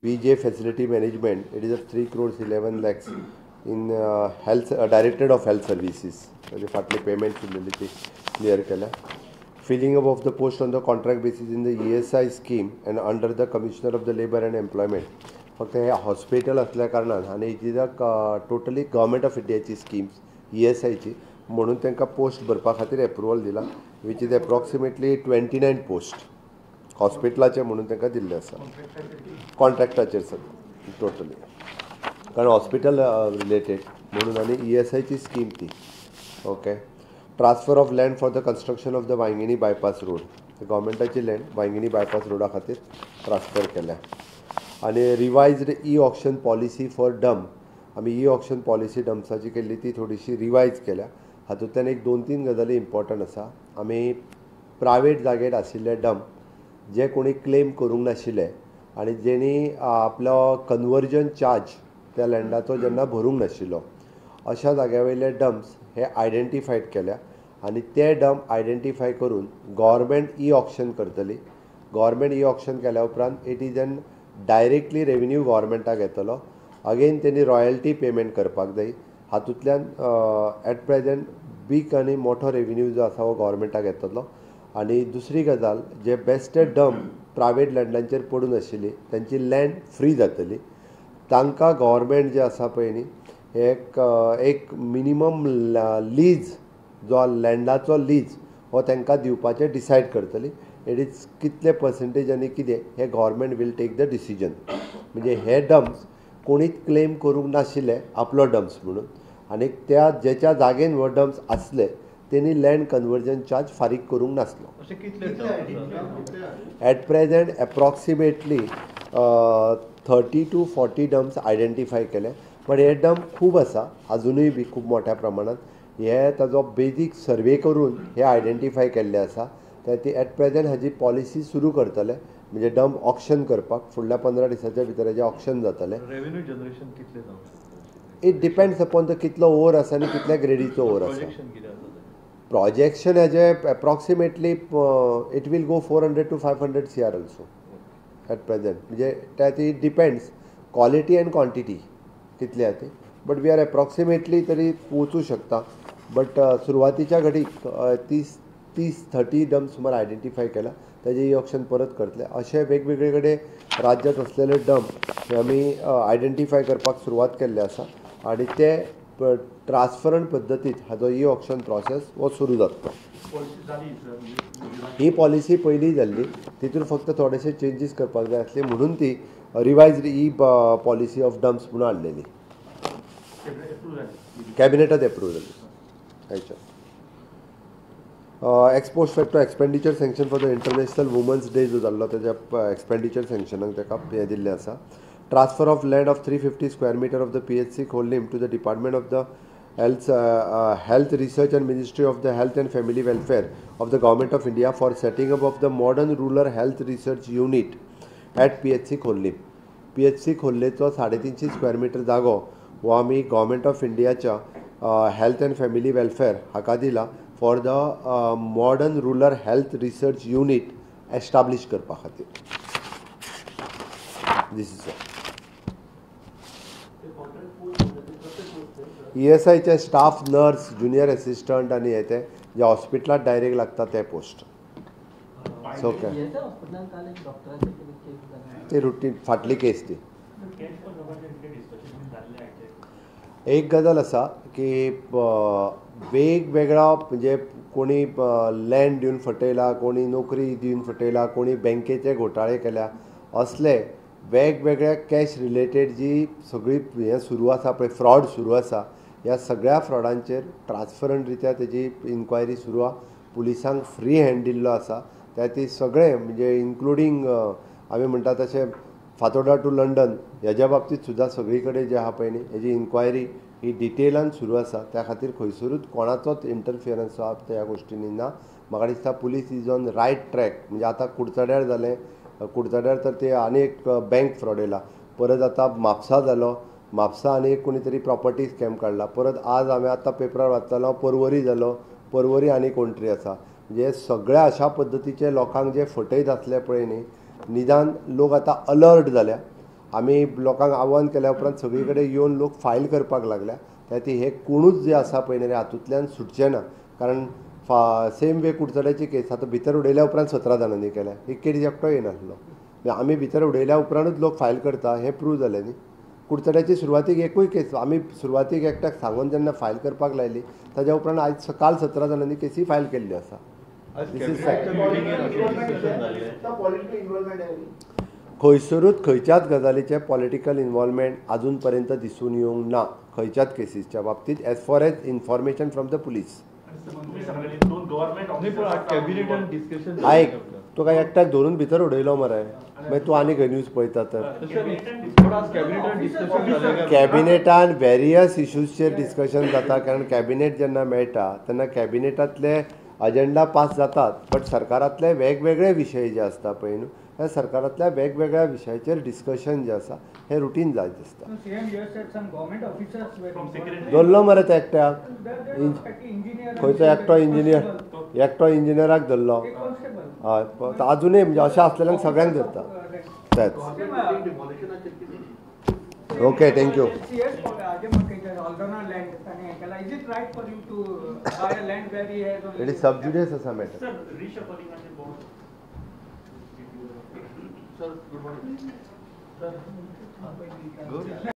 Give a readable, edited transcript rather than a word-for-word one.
VJ Facility Management, it is of 3 crores 11 lakhs in health, Directorate of Health Services. The partly payment clear kela. Filling up of the post on the contract basis in the ESI scheme and under the Commissioner of the Labour and Employment. फक्त हे hospital असल्या कारणान आणि it is totally government of इंडियाची schemes ESIची म्हणून तांकां post भरपा खातीर एप्रुवल दिला विच इज एप्रॉक्सिमेटली 29 पोस्ट हॉस्पिटलाचे म्हणून तांकां दिल्ले आसा कॉन्ट्रॅक्टाचेर सगळें टोटली कारण हॉस्पिटल रिलेटेड म्हणून आनी ESIची स्कीम ती okay. Transfer of land for the construction of the Vaingini bypass road गव्हर्मेंटाची लँड वांयगिणी बायपास रोडा खातीर ट्रान्सफर केल्या. आणि revised auction policy for dump आमी ऑक्शन पॉलिसी डम्प्साची केल्ली ती थोडीशी रिवायज केल्या. हातूंतल्यान एक 2-3 गजाली इम्पॉर्टंट आसा. आमी प्रायवेट जागेर आशिल्ले डंप जे कोणी क्लेम करूंक नाशिल्ले आनी जेणी आपलो कन्वर्जन चार्ज त्या लँडाचो जेन्ना भरूंक नाशिल्लो अशा जाग्या वयले डम्प्स हे आयडेंटिफायड केल्या आनी ते डंप आयडेंटिफाय करून गव्हर्मेंट ऑक्शन करतली. गव्हर्मेंट ऑक्शन केल्या उपरांत it is an directly revenue गव्हर्मेंटाक येतलो. अगेन त्यांनी रॉयल्टी पेमेंट करपाक जाय. हातूंतल्यान एट प्रेजेंट बीग आनी मोठो रेवन्यू जो आसा हो गव्हर्मेंटाक येतलो. आनी दुसरी गजाल जे बेस्टेड डंप प्रायवेट लँडांचेर पडून आशिल्ली तांची लँड फ्री जातली. तांकां गव्हर्मेंट जे आसा पळय न्ही एक मिनिमम लीज जो लँडाचो लीज हो तांकां दिवपाचें डिसायड करतली. इट इज कितले पर्संटेज आनी कितें हे government will take the decision. म्हणजे हे डम्प्स कोणीच क्लेम करूंक नाशिल्ले आपलो डम्प्स म्हणून आनी त्या जेच्या जागेन हो डम्प्स आसले तेणी लँड कन्वर्जन चार्ज फारीक करूंक नासलो. At present approximately 30 to 40 dumps identify केले. पण हे डंप खूब आसा अजुनूय बी खूब मोठ्या प्रमाणात. हे ताजो बेजीक सर्वे करून हे आयडेंटिफाय केल्ले आसा. ती एट प्रेजेंट हाजी पॉलिसी सुरू करतले म्हणजे डंप ऑक्शन करपाक फुडल्या 15 दिसाच्या भितर हेजें ऑक्शन जातलें. रेव्हेन्यू जनरेशन कितले इट डिपेंड्स अपॉन द कितलो ओवर आसा आनी कितल्या ग्रेडीचो ओवर आसा. प्रोजेक्शन हेजे approximately it will go 400 to 500 CR also at present. म्हणजे ती डिपेंड्स क्वालिटी अँड क्वांटिटी कितली आहा ती. बट वी आर एप्रॉक्सिमेटली तरी पोवचू शकता. बट सुरवातीच्या घडीक 30 डम्प सुमार आयडेंटिफाय केला. ताजे ऑक्शन परत करतले. अशे वेगवेगळे कडेन राज्यांत असलेले डम्प हे आमी आयडेंटिफाय करपाक सुरवात केल्ले आसा आनी ते ट्रान्सफरंट पद्दतीत हाजो ऑक्शन प्रोसेस हो सुरू जातलो. ही पॉलिसी पयलीं जाल्ली तितून फक्त थोडेशे चेंजीस करपाक जाय आसले म्हणून ती रिवायज्ड पॉलिसी ऑफ डम्प्स म्हणून हाडलेली. कॅबिनेटात एप्रूव जाली. Ex post factor expenditure sanction for the international women's day जो जाल्लो ताच्या एक्सपेंडिचर सँक्शनाक ताका हे दिल्लें आसा. Transfer of land of 350 square metre of the PHC Khorlim to the department of the health research and ministry of the health and family welfare of the government of India for setting up of the modern rural health research unit at PHC Khorlim. PHC खोर्लेचो 350 square metre जागो हो आमी government of इंडियाच्या health and family welfare हाका दिला for the modern rural health research unit establish करपा खातीर. This is ESIचे स्टाफ नर्स ज्युनियर एसिस्टंट आनी हे ते जे हॉस्पिटलांत डायरेक्ट लागता ते पोस्ट. सो ती रुटीन फाटली केस ती. एक गजाल आसा की वेगवेगळा म्हणजे कोणी लँड दिवन फटयला, कोणी नोकरी दिवन फटयला, कोणी बँकेचे घोटाळे केल्या असले वेगवेगळ्या कॅश रिलेटेड जी सगळी हें सुरू आसा पळय फ्रॉड सुरू आसा ह्या सगळ्या फ्रॉडांचेर ट्रान्सपरंट रित्या तेजी इन्क्वायरी सुरू आहा. पुलिसांक फ्री हँड दिल्लो आसा. त्या ती सगळे म्हणजे इन्क्लुडींग आमी म्हणटा तशें फातोर्डा टू लंडन हेज्या बाबतींत सुद्दां सगळी कडेन जे आहा पळय न्ही हेजी इन्क्वायरी ही डिटेलान सुरू आसा. त्या खातीर खंयसरूच कोणाचोच इंटरफियरन्स आहा ह्या गोश्टींनी ना. म्हाका दिसता police is on right track. म्हणजे आतां कुडचड्यार जालें. कुडचड्यार तर ते आनी एक बँक फ्रॉड येयला. परत आतां म्हापसा जालो. म्हापसा आनी एक कोणी तरी प्रॉपर्टी स्कॅम काडला. परत आज हांवें आतां पेपरार वाचतालो पर्वरी जालो. पर्वरी आनी कोण तरी आसा. म्हणजे सगळ्या अशा पद्दतीचे लोकांक जे फटयत आसले पळय न्ही निदान लोक आतां अलर्ट जाल्या आमी लोकांक आव्हान केल्या उपरांत सगळी कडेन येवन लोक फायल करपाक लागल्या त्या खातीर हे कोणूच जे आसा पळय न्ही हातूंतल्यान सुटचे ना कारण सेम वे कुडचड्याची केस आतां भितर उडयल्या उपरांत 17 जाणांनी केल्या एक केस एकटो येनासलो आमी भितर उडयल्या उपरांतूच लोक फायल करता हें प्रूव जालें न्ही कुडचड्याची सुरवातीक एकूय केस आमी सुरवातीक एकट्याक सांगून जेन्ना फायल करपाक लायली ताज्या उपरांत आयज काल 17 जाणांनी केसी फायल केल्ल्यो आसा खंयसरूच खंयच्याच गजालीचें पॉलिटिकल इनवॉल्वमेंट आजून पर्यंत दिसून येवंक ना खंयच्याच केसीसच्या बाबतींत as far as information from the police आयक तुका एकट्याक धरून भितर उडयलो मरे मागीर तूं आनी खंय न्यूज पळयता तर कॅबिनेटान वेरियस इश्यूजचेर डिस्कशन जाता कारण कॅबिनेट जेन्ना मेळटा तेन्ना कॅबिनेटांतले अजेंडा पास जातात बट सरकारांतले वेगवेगळे विशय जे आसता पळय न्हू ह्या सरकारांतल्या वेगवेगळ्या विशयाचेर डिस्कशन जें आसा हें रुटीन जायत दिसता धरलो मरे त्या एकट्याक खंयचो एकटो इंजिनियराक धरलो हय आजुनूय म्हणजे अशें आसलेल्यांक सगळ्यांक धरता तेच ओके थँक्यू इट इज सब जुडियस आसा matter Sir, good morning. Sir, good.